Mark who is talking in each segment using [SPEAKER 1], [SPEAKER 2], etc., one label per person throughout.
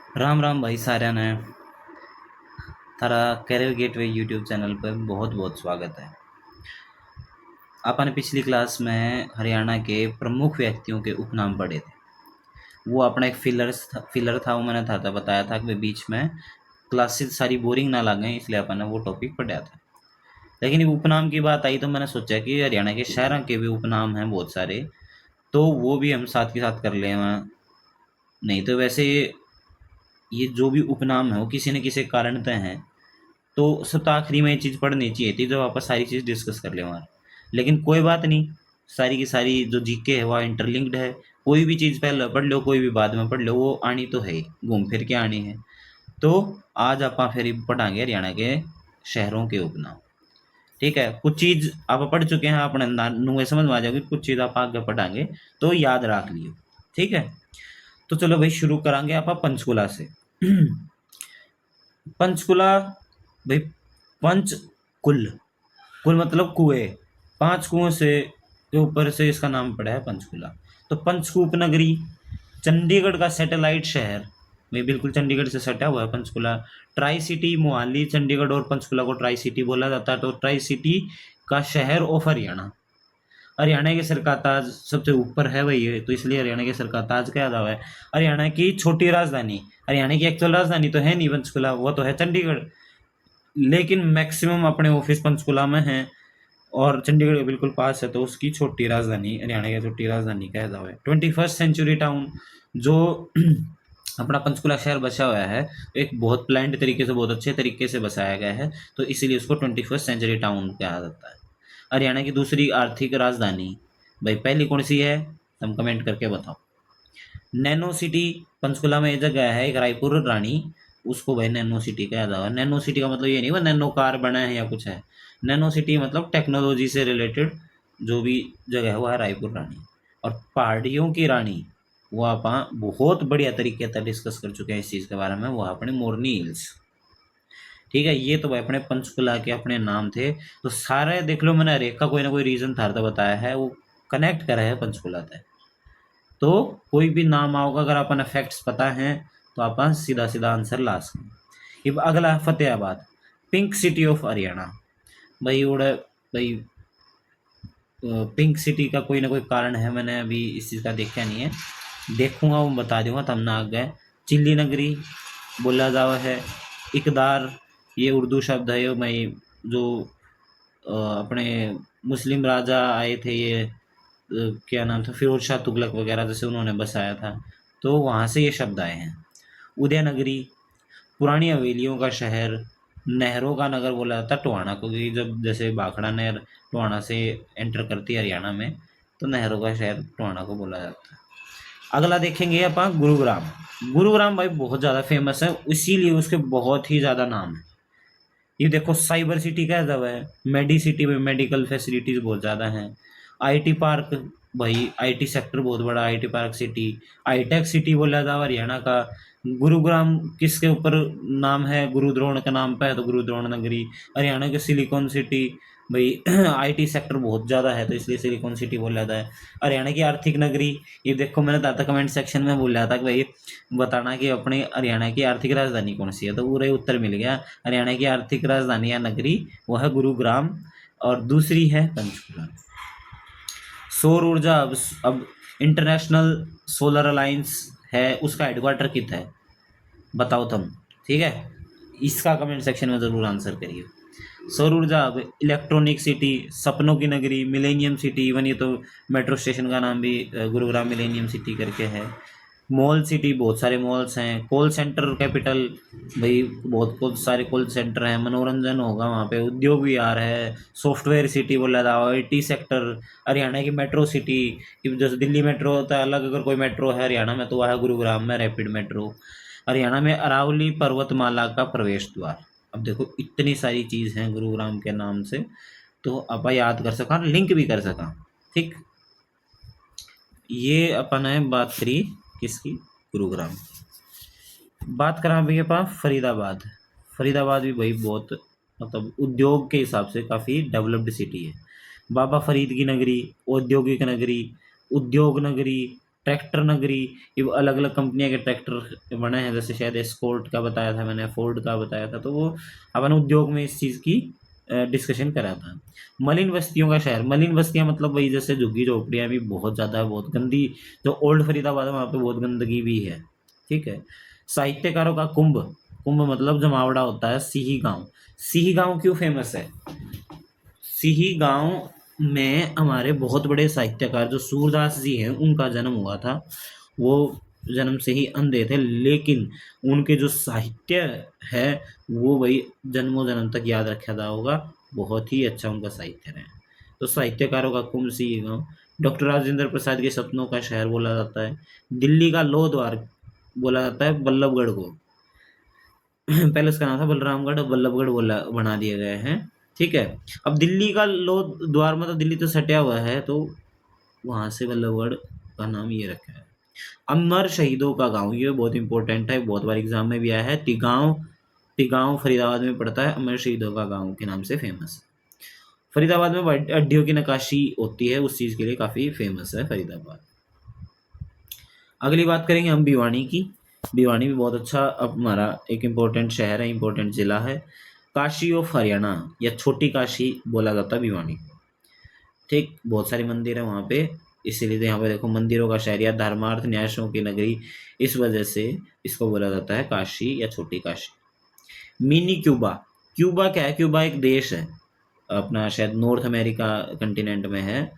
[SPEAKER 1] राम राम भाई साਰਿਆਂ ने थारा कैरियर गेटवे यूट्यूब चैनल पर बहुत बहुत स्वागत है। आपने पिछली क्लास में हरियाणा के प्रमुख व्यक्तियों के उपनाम पढ़े थे। वो अपना एक फिलर था वो मैंने था बताया था कि बीच में क्लासेस सारी बोरिंग ना लगे, इसलिए अपन ने वो टॉपिक पढ़ा था। लेकिन उपनाम की बात आई तो मैंने सोचा कि हरियाणा के शहरों के भी उपनाम हैं बहुत सारे, तो वो भी हम साथ के साथ कर लें। नहीं तो वैसे ये जो भी उपनाम है वो किसी न किसी कारण तय हैं, तो सब तो आखिरी में ये चीज़ पढ़नी चाहिए थी जब वापस सारी चीज़ डिस्कस कर ले वहाँ। लेकिन कोई बात नहीं, सारी की सारी जो जीके है वह इंटरलिंक्ड है। कोई भी चीज़ पहले पढ़ लो, कोई भी बाद में पढ़ लो, वो आनी तो है ही, घूम फिर के आनी है। तो आज आप फिर पढ़ांगे हरियाणा के शहरों के उपनाम। ठीक है, कुछ चीज़ आप पढ़ चुके हैं, अपने नुए समझ में आ जाएगी, कुछ चीज़ आप आगे पढ़ांगे तो याद रख लियो। ठीक है, तो चलो भाई शुरू करांगे आप पंचकुला से। पंचकुला भाई, पंच कुल, कुल मतलब कुएं, 5 कुओं से के ऊपर से इसका नाम पड़ा है पंचकुला। तो पंचकूप नगरी चंडीगढ़ का सैटेलाइट शहर, भाई बिल्कुल चंडीगढ़ से सटा हुआ है पंचकुला। ट्राई सिटी मोहाली, चंडीगढ़ और पंचकुला को ट्राई सिटी बोला जाता है। तो ट्राई सिटी का शहर ऑफ हरियाणा। हरियाणा के सर का ताज सबसे ऊपर है वही है, तो इसलिए हरियाणा के सर का ताज कहा जाता है। हरियाणा की छोटी राजधानी, हरियाणा की एक्चुअल राजधानी तो है नहीं पंचकुला, वो तो है चंडीगढ़, लेकिन मैक्सिमम अपने ऑफिस पंचकुला में हैं और चंडीगढ़ के बिल्कुल पास है, तो उसकी छोटी राजधानी हरियाणा की छोटी राजधानी कहा जाता है। 21st सेंचुरी टाउन जो अपना पंचकुला शहर बसा हुआ है, एक बहुत प्लान्ड तरीके से, बहुत अच्छे तरीके से बसाया गया है, तो इसीलिए उसको 21st सेंचुरी टाउन कहा जाता है। हरियाणा की दूसरी आर्थिक राजधानी भाई पहली कौन सी है, तुम कमेंट करके बताओ। नैनो सिटी पंचकुला में एक जगह है, एक रायपुर रानी, उसको भाई नैनो सिटी कहा जाता है। नैनो सिटी का मतलब ये नहीं वो नैनो कार बना है या कुछ है। नैनो सिटी मतलब टेक्नोलॉजी से रिलेटेड जो भी जगह है वो है रायपुर रानी। और पहाड़ियों की रानी वो आप बहुत बढ़िया तरीके से डिस्कस कर चुके हैं इस चीज़ के बारे में, वो अपने मोरनी हिल्स। ठीक है, ये तो भाई अपने पंचकुला के अपने नाम थे। तो सारे देख लो, मैंने हर एक का कोई ना कोई रीजन था तो बताया है, वो कनेक्ट करा है पंचकुला तक। तो कोई भी नाम आओगे, अगर अपन फैक्ट्स पता है तो अपन सीधा सीधा आंसर ला सकते। अब अगला है Fatehabad, pink city of Haryana. भाई उड़े भाई, पिंक सिटी का कोई ना कोई कारण है, मैंने अभी इस चीज़ का देखा नहीं है, देखूंगा वो बता दूंगा तब ना आगे। चिल्ली नगरी बोला जावा है। इकदार ये उर्दू शब्द है, मैं जो अपने मुस्लिम राजा आए थे, ये क्या नाम था, फिरोज शाह तुगलक वगैरह जैसे उन्होंने बसाया था, तो वहाँ से ये शब्द आए हैं। उदयनगरी पुरानी हवेलियों का शहर, नहरों का नगर बोला जाता है टोहाना को, क्योंकि जब जैसे भाखड़ा नहर टोहाना से एंटर करती है हरियाणा में, तो नहरों का शहर टोहाना को बोला जाता है। अगला देखेंगे अपन गुरुग्राम। गुरुग्राम भाई बहुत ज़्यादा फेमस है, इसीलिए उसके बहुत ही ज़्यादा नाम है। ये देखो साइबर सिटी का जब है, मेडी सिटी में मेडिकल फैसिलिटीज़ बहुत ज़्यादा हैं। आईटी पार्क भाई, आईटी सेक्टर बहुत बड़ा, IT park city, hitech city बोला जाता है हरियाणा का। गुरुग्राम किसके ऊपर नाम है, गुरुद्रोण के नाम पे है, तो गुरुद्रोण नगरी। हरियाणा के सिलिकॉन सिटी भाई आईटी सेक्टर बहुत ज़्यादा है, तो इसलिए सिलिकॉन सिटी बोला जाता है। हरियाणा की आर्थिक नगरी, ये देखो मैंने दाता कमेंट सेक्शन में बोला था कि भाई बताना कि अपने हरियाणा की आर्थिक राजधानी कौन सी है, तो पूरा उत्तर मिल गया। हरियाणा की आर्थिक राजधानी या नगरी वो है गुरुग्राम, और दूसरी है पंचकुला। सौर ऊर्जा अब इंटरनेशनल सोलर अलायंस है, उसका हेडक्वार्टर कितना है बताओ तुम। ठीक है, इसका कमेंट सेक्शन में ज़रूर आंसर करिए। सौर ऊर्जा अब इलेक्ट्रॉनिक सिटी, सपनों की नगरी, मिलेनियम सिटी, इवन ये तो मेट्रो स्टेशन का नाम भी गुरुग्राम मिलेनियम सिटी करके है। मॉल सिटी बहुत सारे मॉल्स हैं। कॉल सेंटर कैपिटल भाई, बहुत सारे कॉल सेंटर हैं, मनोरंजन होगा वहाँ पे, उद्योग भी आ रहा है। सॉफ्टवेयर सिटी बोला था, आईटी सेक्टर। हरियाणा की मेट्रो सिटी, जैसे दिल्ली मेट्रो होता है अलग, अगर कोई मेट्रो है हरियाणा में तो वह है गुरुग्राम में रैपिड मेट्रो। हरियाणा में अरावली पर्वतमाला का प्रवेश द्वार। अब देखो इतनी सारी चीज़ हैं गुरुग्राम के नाम से, तो आप याद कर सका, लिंक भी कर सका। ठीक, ये अपन है बात करी किसकी, गुरुग्राम। बात करा भैया अपन फरीदाबाद। फरीदाबाद भी भाई बहुत मतलब उद्योग के हिसाब से काफ़ी डेवलप्ड सिटी है। बाबा फरीद की नगरी, औद्योगिक नगरी, उद्योग नगरी, ट्रैक्टर नगरी, ये अलग अलग कंपनियां के ट्रैक्टर बने हैं, जैसे शायद एस्कॉर्ट का बताया था मैंने, फोर्ड का बताया था, तो वो अपन उद्योग में इस चीज़ की डिस्कशन करा था। मलिन बस्तियों का शहर, मलिन बस्तियां मतलब वही जैसे झुग्गी झोपड़ियाँ भी बहुत ज़्यादा बहुत गंदी, जो ओल्ड फरीदाबाद है वहाँ पे बहुत गंदगी भी है। ठीक है। साहित्यकारों का कुंभ, कुंभ मतलब जमावड़ा होता है। सिही गांव, सिही गांव क्यों फेमस है? सिही गांव में हमारे बहुत बड़े साहित्यकार जो सूरदास जी हैं उनका जन्म हुआ था। वो जन्म से ही अंधे थे, लेकिन उनके जो साहित्य है वो वही जन्मों जन्म तक याद रखा था होगा। बहुत ही अच्छा उनका साहित्य है। तो साहित्यकारों का कुंभ सिही गांव। डॉक्टर राजेंद्र प्रसाद के सपनों का शहर बोला जाता है। दिल्ली का लोह द्वार बोला जाता है बल्लभगढ़ को। पहले उसका नाम था बलरामगढ़, बल्लभगढ़ बोला बना दिया गया है। ठीक है। अब दिल्ली का लोह द्वार मतलब दिल्ली तो सटा हुआ है, तो वहां से बल्लभगढ़ का नाम ये रखा है। अमर शहीदों का गांव, ये बहुत इंपॉर्टेंट है, बहुत बार एग्जाम में भी आया है। तिगांव, तिगांव फरीदाबाद में पड़ता है, अमर शहीदों का गांव के नाम से फेमस है। फरीदाबाद में हड्डियों की नक्काशी होती है, उस चीज के लिए काफी फेमस है फरीदाबाद। अगली बात करेंगे हम भिवानी की। भिवानी भी बहुत अच्छा अब हमारा एक इम्पोर्टेंट शहर है, इम्पोर्टेंट जिला है। काशी ऑफ हरियाणा या छोटी काशी बोला जाता है भिवानी को। ठीक, बहुत सारे मंदिर है वहाँ पे, इसीलिए तो यहाँ पे देखो मंदिरों का शहर या धर्मार्थ न्यासों की नगरी, इस वजह से इसको बोला जाता है काशी या छोटी काशी। मिनी क्यूबा, क्यूबा क्या है? क्यूबा एक देश है अपना, शायद नॉर्थ अमेरिका कंटिनेंट में है।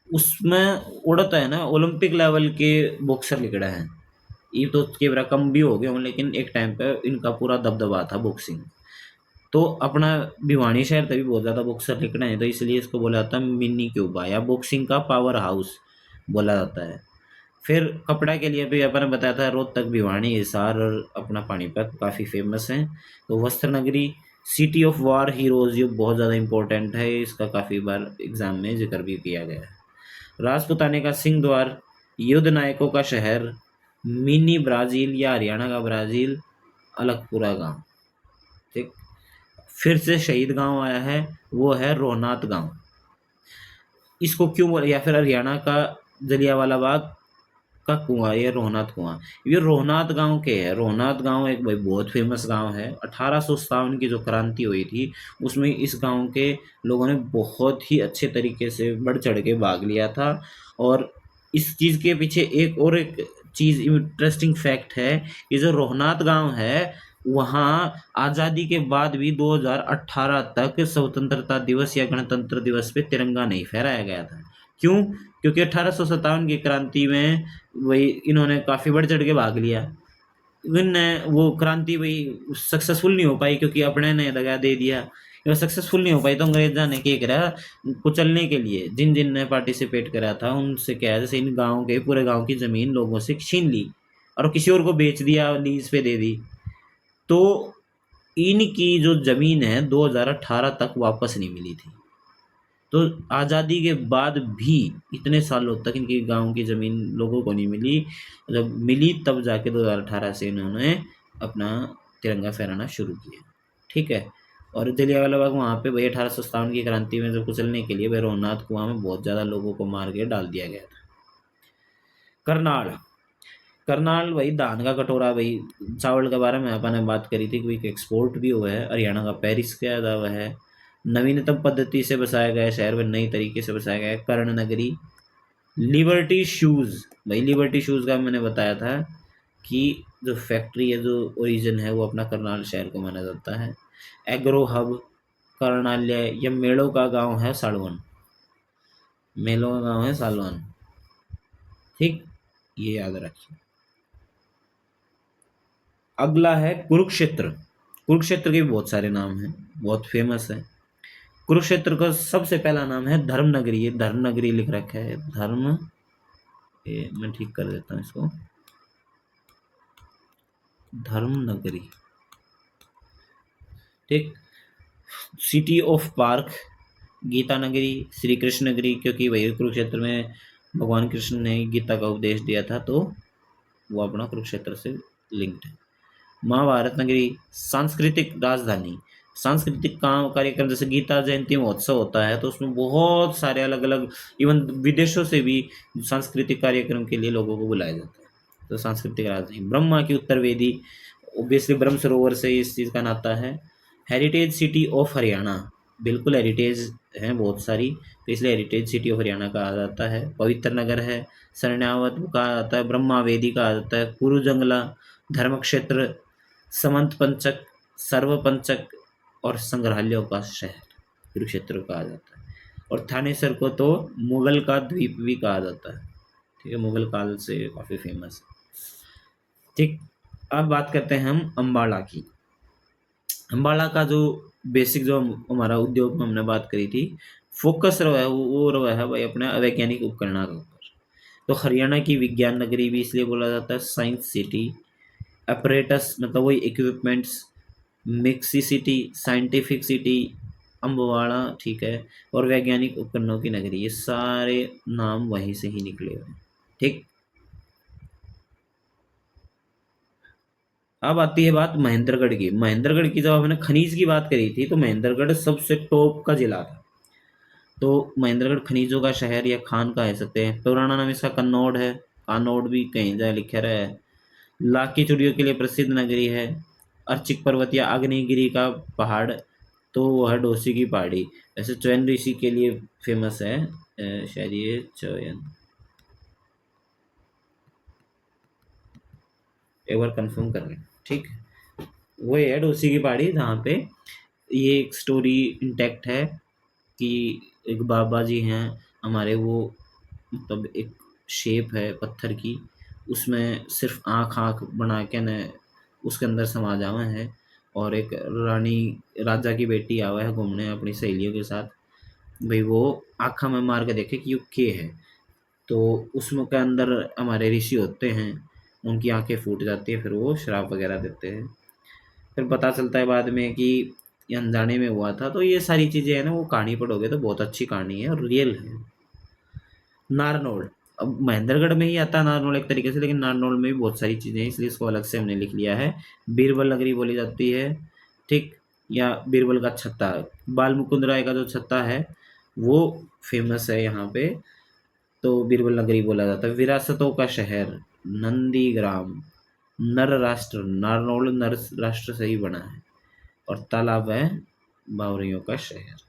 [SPEAKER 1] उसमें उड़ता है ना, ओलंपिक लेवल के बॉक्सर लिखड़ा है। ये तो के बरा कम भी हो गए हों, लेकिन एक टाइम पे इनका पूरा दबदबा था बॉक्सिंग। तो अपना भिवानी शहर तभी बहुत ज़्यादा बॉक्सर लिखना है, तो इसलिए इसको बोला जाता है मिनी क्यूबा या बॉक्सिंग का पावर हाउस बोला जाता है। फिर कपड़ा के लिए भी अपन ने बताया था रोहतक, भिवानी, हिसार और अपना पानीपत काफ़ी फेमस हैं। तो वस्त्र नगरी, सिटी ऑफ वार हीरोज, ये बहुत ज़्यादा इंपॉर्टेंट है, इसका काफ़ी बार एग्जाम में जिक्र भी किया गया है। राजपुताने का सिंह द्वार, युद्ध नायकों का शहर, मिनी ब्राज़ील या हरियाणा का ब्राज़ील, अलगपुरा गांव। ठीक। फिर से शहीद गांव आया है, वो है रोहनाथ गांव। इसको क्यों बोला, या फिर हरियाणा का जलियांवाला बाग का कुआं, ये रोहनाथ कुआं, ये रोहनाथ गांव के है। रोहनाथ गांव एक भाई बहुत फेमस गांव है। 1857 की जो क्रांति हुई थी उसमें इस गांव के लोगों ने बहुत ही अच्छे तरीके से बढ़ चढ़ के भाग लिया था। और इस चीज़ के पीछे एक चीज़ इंटरेस्टिंग फैक्ट है, ये जो रोहनाथ गांव है वहाँ आज़ादी के बाद भी 2018 तक स्वतंत्रता दिवस या गणतंत्र दिवस पे तिरंगा नहीं फहराया गया था। क्यों? क्योंकि 1857 की क्रांति में वही इन्होंने काफ़ी बढ़ चढ़ के भाग लिया। इवन वो क्रांति वही सक्सेसफुल नहीं हो पाई क्योंकि अपने ने दगा दे दिया। वो सक्सेसफुल नहीं हो पाई तो अंग्रेजा ने क्या करा, कुचलने के लिए जिन जिन ने पार्टिसिपेट करा था उनसे क्या है, जैसे इन गाँव के पूरे गाँव की ज़मीन लोगों से छीन ली और किसी और को बेच दिया, लीज पे दे दी। तो इनकी जो ज़मीन है 2018 तक वापस नहीं मिली थी। तो आज़ादी के बाद भी इतने सालों तक इनके गांव की ज़मीन लोगों को नहीं मिली। जब मिली तब जाके 2018 से इन्होंने अपना तिरंगा फहराना शुरू किया। ठीक है। और जलियांवाला बाग वहाँ पे वही 1857 की क्रांति में जो कुचलने के लिए वह रोहनाथ कुआं में बहुत ज़्यादा लोगों को मार के डाल दिया गया था। करनाल, करनाल वही धान का कटोरा, वही चावल के बारे में अपन ने बात करी थी, कोई एक्सपोर्ट भी हुआ है। हरियाणा का पेरिस किया हुआ है। नवीनतम पद्धति से बसाया गया शहर में, नई तरीके से बसाया गया है, कर्ण नगरी। लिबर्टी शूज़, भाई लिबर्टी शूज़ का मैंने बताया था कि जो फैक्ट्री है, जो ओरिजिन है वो अपना करनाल शहर को माना जाता है। एग्रो हब करनाल्य या मेलों का गांव है सालवन, मेलों का गांव है सालवन। ठीक, ये याद रखिए। अगला है कुरुक्षेत्र। कुरुक्षेत्र के भी बहुत सारे नाम हैं, बहुत फेमस है। कुरुक्षेत्र का सबसे पहला नाम है धर्मनगरी, ये धर्मनगरी लिख रखा है, धर्म, ये मैं ठीक कर देता हूँ इसको, धर्मनगरी। ठीक। सिटी ऑफ पार्क, गीता नगरी, श्री कृष्ण नगरी, क्योंकि वही कुरुक्षेत्र में भगवान कृष्ण ने गीता का उपदेश दिया था, तो वो अपना कुरुक्षेत्र से लिंक्ड है। महाभारत नगरी, सांस्कृतिक राजधानी, सांस्कृतिक काम कार्यक्रम जैसे गीता जयंती महोत्सव होता है, तो उसमें बहुत सारे अलग अलग, इवन विदेशों से भी सांस्कृतिक कार्यक्रम के लिए लोगों को बुलाया जाता है। तो सांस्कृतिक राजधानी ब्रह्मा की उत्तर वेदी, ऑब्वियसली ब्रह्म सरोवर से इस चीज़ का नाता है। हेरिटेज सिटी ऑफ हरियाणा, बिल्कुल हेरिटेज हैं बहुत सारी, तो इसलिए हेरिटेज सिटी ऑफ हरियाणा कहा जाता है। पवित्र नगर है, शरण्यावत कहा जाता है, ब्रह्मा वेदी कहा जाता है, कुरु जंगला, धर्म क्षेत्र, समंत पंचक, सर्व पंचक और संग्रहालयों का शहर कुरुक्षेत्र कहा जाता है। और थानेसर को तो मुगल का द्वीप भी कहा जाता है, ठीक है, मुगल काल से काफ़ी फेमस है। ठीक, अब बात करते हैं हम अम्बाला की। अम्बाला का जो बेसिक जो हमारा उद्योग में हमने बात करी थी, फोकस रहा है वो रहा है भाई अपने अवैज्ञानिक उपकरणों के ऊपर। तो हरियाणा की विज्ञान नगरी भी इसलिए बोला जाता है, साइंस सिटी। अपरेटस मतलब वही equipments, mixie city, scientific city, Ambala, ठीक है, और वैज्ञानिक उपकरणों की नगरी, ये सारे नाम वहीं से ही निकले हुए हैं। ठीक, अब आती है बात महेंद्रगढ़ की। महेंद्रगढ़ की जब हमने खनिज की बात करी थी, तो महेंद्रगढ़ सबसे टॉप का जिला था। तो महेंद्रगढ़ खनिजों का शहर या खान कह सकते हैं। पुराना नाम इसका कन्नौड़ है, कानौड़ भी कहीं जाए लिखा रहा है। लाख की चूड़ियों के लिए प्रसिद्ध नगरी है। अर्चिक पर्वत या आग्नेयगिरी का पहाड़, तो वो है डोसी की पहाड़ी। वैसे चयन ऋषि के लिए फेमस है, शायद ये चयन, एक बार कंफर्म कर लें। ठीक, वो है डोसी की पहाड़ी, जहाँ पे ये एक स्टोरी इंटैक्ट है कि एक बाबा जी हैं हमारे, वो मतलब एक शेप है पत्थर की, उसमें सिर्फ आँख आँख बना के न उसके अंदर समा जावा है। और एक रानी राजा की बेटी आवा है घूमने अपनी सहेलियों के साथ, भाई वो आँखा में मार के देखे कि ये के है। तो उसमें के अंदर हमारे ऋषि होते हैं, उनकी आंखें फूट जाती है, फिर वो श्राप वगैरह देते हैं। फिर पता चलता है बाद में कि ये अनजाने में हुआ था। तो ये सारी चीज़ें हैं ना, वो कहानी पढ़ोगे तो बहुत अच्छी कहानी है और रियल है। नारनौल, अब महेंद्रगढ़ में ही आता है नारनौल एक तरीके से, लेकिन नारनौल में भी बहुत सारी चीज़ें हैं, इसलिए इसको अलग से हमने लिख लिया है। बीरबल नगरी बोली जाती है, ठीक, या बीरबल का छत्ता, बाल मुकुंद राय का जो छत्ता है वो फेमस है यहाँ पे, तो बीरबल नगरी बोला जाता है। विरासतों का शहर नंदीग्राम, नर राष्ट्र, नारनौल नर राष्ट्र से ही बना है, और तालाब है बावरियों का शहर।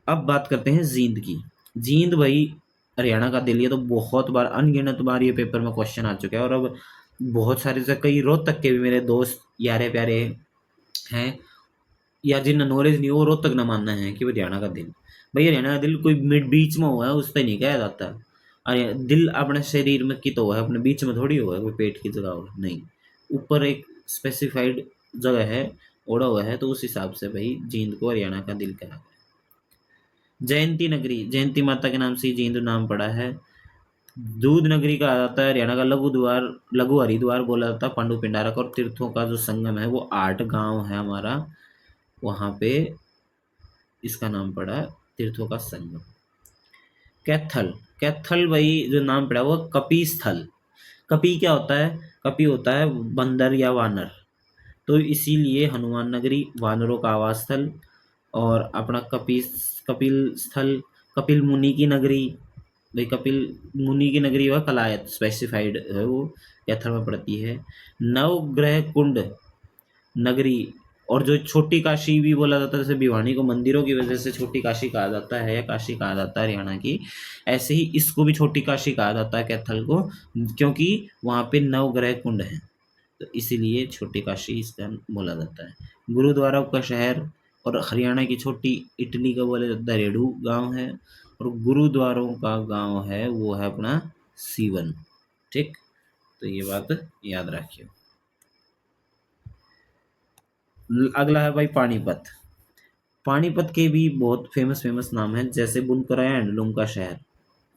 [SPEAKER 1] अब बात करते हैं जींद की। जींद भाई हरियाणा का दिल, ये तो बहुत बार, अनगिनत बार ये पेपर में क्वेश्चन आ चुका है। और अब बहुत सारे से कई रोहतक के भी मेरे दोस्त यारे प्यारे हैं, या जिन्हें नॉलेज नहीं, वो रोहतक न मानना है कि वो हरियाणा का दिल। भाई हरियाणा का दिल कोई मिड बीच में हुआ है उस पर नहीं कहा जाता। अरे दिल अपने शरीर में कित हुआ है, अपने बीच में थोड़ी हुआ है, कोई पेट की जगह हुआ नहीं, ऊपर एक स्पेसिफाइड जगह है, ओढ़ा हुआ है, तो उस हिसाब से भाई जींद को हरियाणा का दिल कहा गया। जयंती नगरी, जयंती माता के नाम से ही जींद नाम पड़ा है। दूध नगरी कहा जाता है हरियाणा का, लघु द्वार, लघु हरिद्वार बोला जाता है पांडु पिंडारक, और तीर्थों का जो संगम है वो 8 गांव है हमारा, वहाँ पे इसका नाम पड़ा तीर्थों का संगम। कैथल, कैथल भाई जो नाम पड़ा वो कपी स्थल। कपी क्या होता है? कपी होता है बंदर या वानर, तो इसीलिए हनुमान नगरी वानरों का आवास स्थल। और अपना कपिल स्थल, कपिल मुनि की नगरी, भाई कपिल मुनि की नगरी हुआ कलायत, स्पेसिफाइड है वो, कैथल में पड़ती है। नवग्रह कुंड नगरी, और जो छोटी काशी भी बोला जाता है, जैसे भिवानी को मंदिरों की वजह से छोटी काशी कहा जाता है या काशी कहा जाता है हरियाणा की, ऐसे ही इसको भी छोटी काशी कहा जाता है कैथल को, क्योंकि वहाँ पे नवग्रह कुंड है, तो इसीलिए छोटी काशी इसका बोला जाता है। गुरुद्वारा का शहर, और हरियाणा की छोटी इटली का बोला जाता है रेडू गांव है, और गुरुद्वारों का गांव है वो है अपना सीवन। ठीक, तो ये बात याद रखियो। अगला है भाई पानीपत। पानीपत के भी बहुत फेमस फेमस नाम हैं, जैसे बुनकरा हैंडलूम का शहर,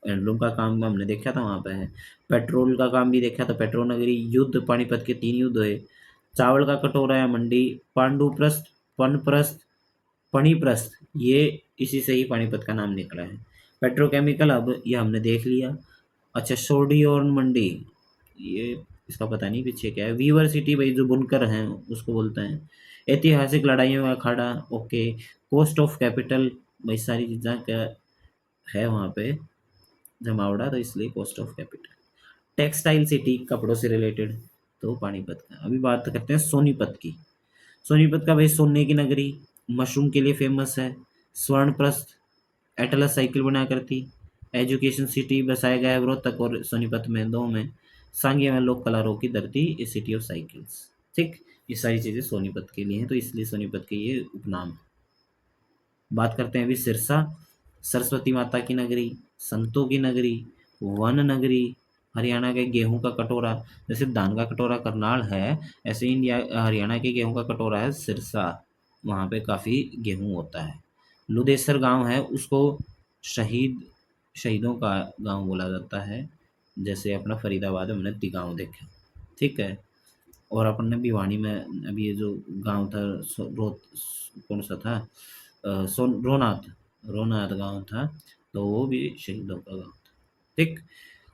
[SPEAKER 1] हैंडलूम का काम हमने देखा था वहाँ पे है। पेट्रोल का काम भी देखा था, पेट्रोल नगरी। युद्ध, पानीपत के 3 युद्ध हुए। चावल का कटोरा या मंडी, पांडुप्रस्थ, पनप्रस्थ, पणिप्रस्थ, ये इसी से ही पानीपत का नाम निकला है। पेट्रोकेमिकल हब, ये हमने देख लिया। अच्छा, सोडी और मंडी, ये इसका पता नहीं पीछे क्या है। वीवर सिटी भाई जो बुनकर हैं उसको बोलते हैं। ऐतिहासिक लड़ाइयों का अखाड़ा, ओके। कोस्ट ऑफ कैपिटल, भाई सारी चीज़ें क्या है वहाँ पे जमावड़ा, तो इसलिए cost of capital. Textile city, कपड़ों से रिलेटेड, तो पानीपत का। अभी बात करते हैं सोनीपत की। सोनीपत का भाई सोने की नगरी, मशरूम के लिए फेमस है। स्वर्णप्रस्थ, एटलस साइकिल बना करती। एजुकेशन सिटी बसाया गया है रोहतक और सोनीपत में, दो में। सांगे में लोक कलारों की धरती, ए सिटी ऑफ साइकिल्स। ठीक, ये सारी चीज़ें सोनीपत के लिए हैं, तो इसलिए सोनीपत के ये उपनाम है। बात करते हैं अभी सिरसा, सरस्वती माता की नगरी, संतों की नगरी, वन नगरी। हरियाणा के गेहूं का कटोरा, जैसे धान का कटोरा करनाल है, ऐसे इंडिया हरियाणा के गेहूं का कटोरा है सिरसा, वहाँ पे काफ़ी गेहूं होता है। लुदेसर गांव है, उसको शहीदों का गांव बोला जाता है, जैसे अपना फरीदाबाद में हमने गांव देखे। ठीक है। और अपन ने भिवानी में अभी ये जो गांव था कौन सा था, रोनाथ, रोनाथ गांव था, तो वो भी शहीदों का गांव था। ठीक।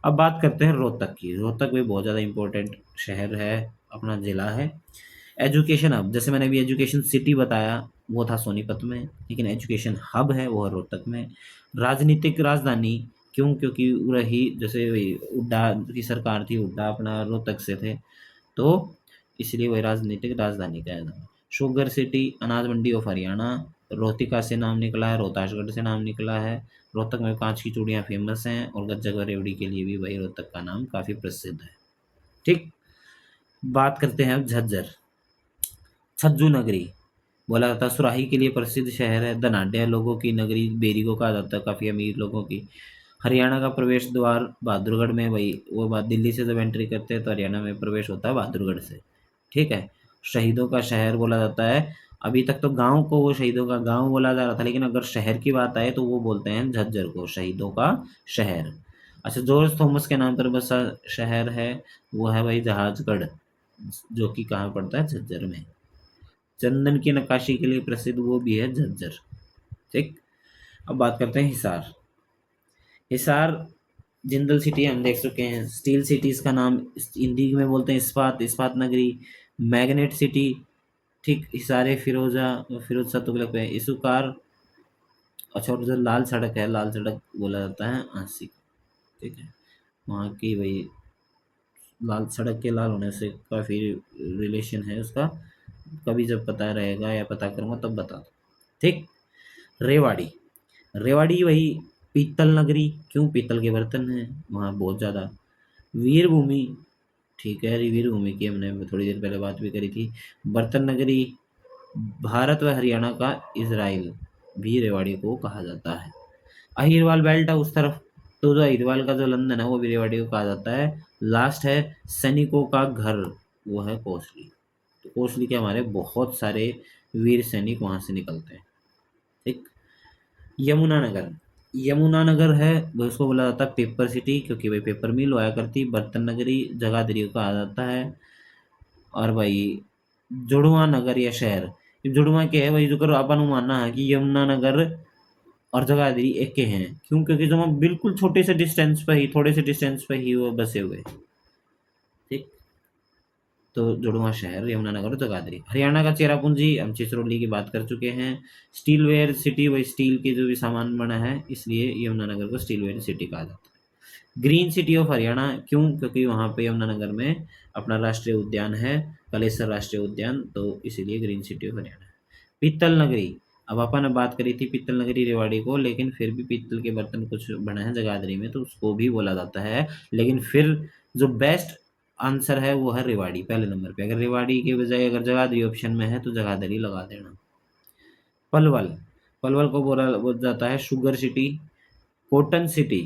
[SPEAKER 1] अब बात करते हैं रोहतक की। रोहतक भी बहुत ज़्यादा इम्पोर्टेंट शहर है, अपना ज़िला है। एजुकेशन हब, जैसे मैंने अभी एजुकेशन सिटी बताया वो था सोनीपत में, लेकिन एजुकेशन हब है वो है रोहतक में। राजनीतिक राजधानी, क्यों, क्योंकि रही जैसे वही हुड्डा की सरकार थी, हुड्डा अपना रोहतक से थे, तो इसलिए वही राजनीतिक राजधानी का है। शुगर सिटी, अनाज मंडी ऑफ हरियाणा। रोहतिका से नाम निकला है, रोहतासगढ़ से नाम निकला है। रोहतक में कांच की चूड़ियाँ फेमस हैं, और गज्जक व रेवड़ी के लिए भी वही रोहतक का नाम काफ़ी प्रसिद्ध है। ठीक। बात करते हैं अब झज्जर, छज्जू नगरी बोला जाता है, सुराही के लिए प्रसिद्ध शहर है। धनाढ़ लोगों की नगरी बेरी को कहा जाता है, काफ़ी अमीर लोगों की। हरियाणा का प्रवेश द्वार बहादुरगढ़ में, भाई वो बात दिल्ली से जब एंट्री करते हैं तो हरियाणा में प्रवेश होता है बहादुरगढ़ से। ठीक है। शहीदों का शहर बोला जाता है। अभी तक तो गांव को वो शहीदों का गांव बोला जा रहा था, लेकिन अगर शहर की बात आए तो वो बोलते हैं झज्जर को शहीदों का शहर। अच्छा, जॉर्ज थॉमस के नाम पर बसा शहर है, वो है भाई जहाजगढ़, जो कि कहाँ पड़ता है, झज्जर में। चंदन की नक्काशी के लिए प्रसिद्ध वो भी है झज्जर। ठीक। अब बात करते हैं हिसार। हिसार जिंदल सिटी हम देख चुके हैं। स्टील सिटी इसका नाम, हिंदी में बोलते हैं इस्पात, इस्पात नगरी। मैग्नेट सिटी, ठीक, हिसारे फिरोजा, फिरोज शाह तुगलक पे इसुकार। अच्छा, और जो लाल सड़क है, लाल सड़क बोला जाता है आसिक। ठीक है। वहाँ की वही लाल सड़क के लाल होने से काफ़ी रिलेशन है उसका, कभी जब पता रहेगा या पता करूँगा तब बता दो। ठीक। रेवाड़ी, रेवाड़ी वही पीतल नगरी, क्यों, पीतल के बर्तन हैं वहाँ बहुत ज़्यादा। वीर भूमि, ठीक है, वीर भूमि की हमने थोड़ी देर पहले बात भी करी थी। बर्तन नगरी, भारत व हरियाणा का इजराइल भी रेवाड़ी को कहा जाता है। अहिरवाल बेल्ट है उस तरफ, तो जो अहिरवाल का जो लंदन है वो भी रेवाड़ी को कहा जाता है। लास्ट है सैनिकों का घर, वो है कोसली। तो कोसली के हमारे बहुत सारे वीर सैनिक वहाँ से निकलते हैं। ठीक। यमुनानगर, यमुनानगर है वो, उसको बोला जाता है पेपर सिटी, क्योंकि भाई पेपर मिल हुआ करती। बर्तन नगरी, जगाधरी को कहा जाता है। और भाई जुड़वा नगर या शहर, जुड़वा के है भाई, जो करो अपन मानना है कि यमुनानगर और जगाधरी एक के हैं, क्यों, क्योंकि जो हम बिल्कुल छोटे से डिस्टेंस पे ही, थोड़े से डिस्टेंस पे ही वो बसे हुए। ठीक। तो जुड़वा शहर, यमुनानगर और जगाधरी। हरियाणा का चेरापूंजी, हम चिचरौली की बात कर चुके हैं। स्टील वेयर सिटी, वही स्टील के जो भी सामान बना है, इसलिए यमुनानगर को स्टील वेयर सिटी कहा जाता है। ग्रीन सिटी ऑफ हरियाणा, क्यों, क्योंकि वहाँ पे यमुनानगर में अपना राष्ट्रीय उद्यान है, कलेसर राष्ट्रीय उद्यान, तो इसीलिए ग्रीन सिटी ऑफ हरियाणा। पीतल नगरी, अब अपन ने बात करी थी पीतल नगरी रेवाड़ी को, लेकिन फिर भी पीतल के बर्तन कुछ बने हैं जगाधरी में, तो उसको भी बोला जाता है। लेकिन फिर जो बेस्ट आंसर है वो है रेवाड़ी पहले नंबर पे। अगर रेवाड़ी के बजाय अगर जगाधरी ऑप्शन में है तो जगाधरी लगा देना। पलवल, पलवल को बोला जाता है शुगर सिटी, कॉटन सिटी,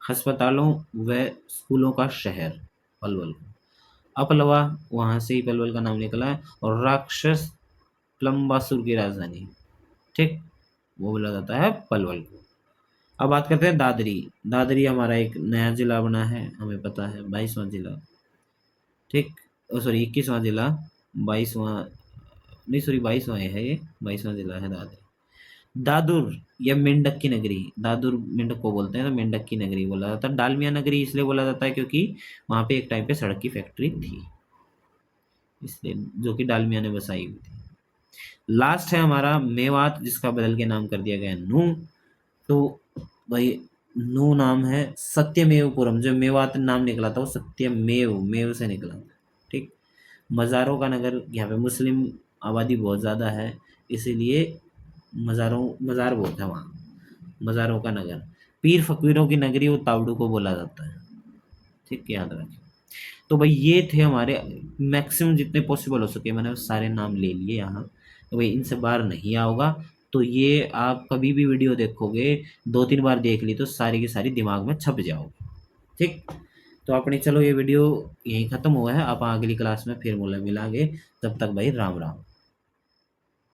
[SPEAKER 1] अस्पतालों व स्कूलों का शहर पलवल। अपलवा, वहाँ से ही पलवल का नाम निकला है। और राक्षस प्लम्बासुर की राजधानी, ठीक, वो बोला जाता है पलवल को। अब बात करते हैं दादरी। दादरी हमारा एक नया जिला बना है, हमें पता है, 22वां जिला। ठीक, सॉरी 21वां जिला, 22वां नहीं, सॉरी 22वां है ये, 22वां जिला है दादरी। दादुर या मेंढक की नगरी, दादुर मेंढक को बोलते हैं तो मेंढक की नगरी बोला जाता है। डालमिया नगरी इसलिए बोला जाता है क्योंकि वहां पे एक टाइम पे सड़क की फैक्ट्री थी, इसलिए, जो कि डालमिया ने बसाई हुई थी। लास्ट है हमारा मेवात, जिसका बदल के नाम कर दिया गया नूह। तो भाई नूह नाम है सत्यमेवपुरम, जो मेवात नाम निकला था वो सत्यमेव मेव से निकला था। ठीक। मज़ारों का नगर, यहाँ पे मुस्लिम आबादी बहुत ज़्यादा है, इसीलिए मज़ार बहुत है वहाँ, मज़ारों का नगर। पीर फकीरों की नगरी वो तावड़ू को बोला जाता है। ठीक, याद रखें। तो भाई ये थे हमारे मैक्सिमम जितने पॉसिबल हो सके, मैंने सारे नाम ले लिए यहाँ। तो भाई इनसे बाहर नहीं आओगा, तो ये आप कभी भी वीडियो देखोगे 2-3 बार देख ली तो सारी की सारी दिमाग में छप जाओगे। ठीक। तो अपनी चलो ये वीडियो यहीं ख़त्म हुआ है, आप अगली क्लास में फिर मिलांगे। तब तक भाई राम राम।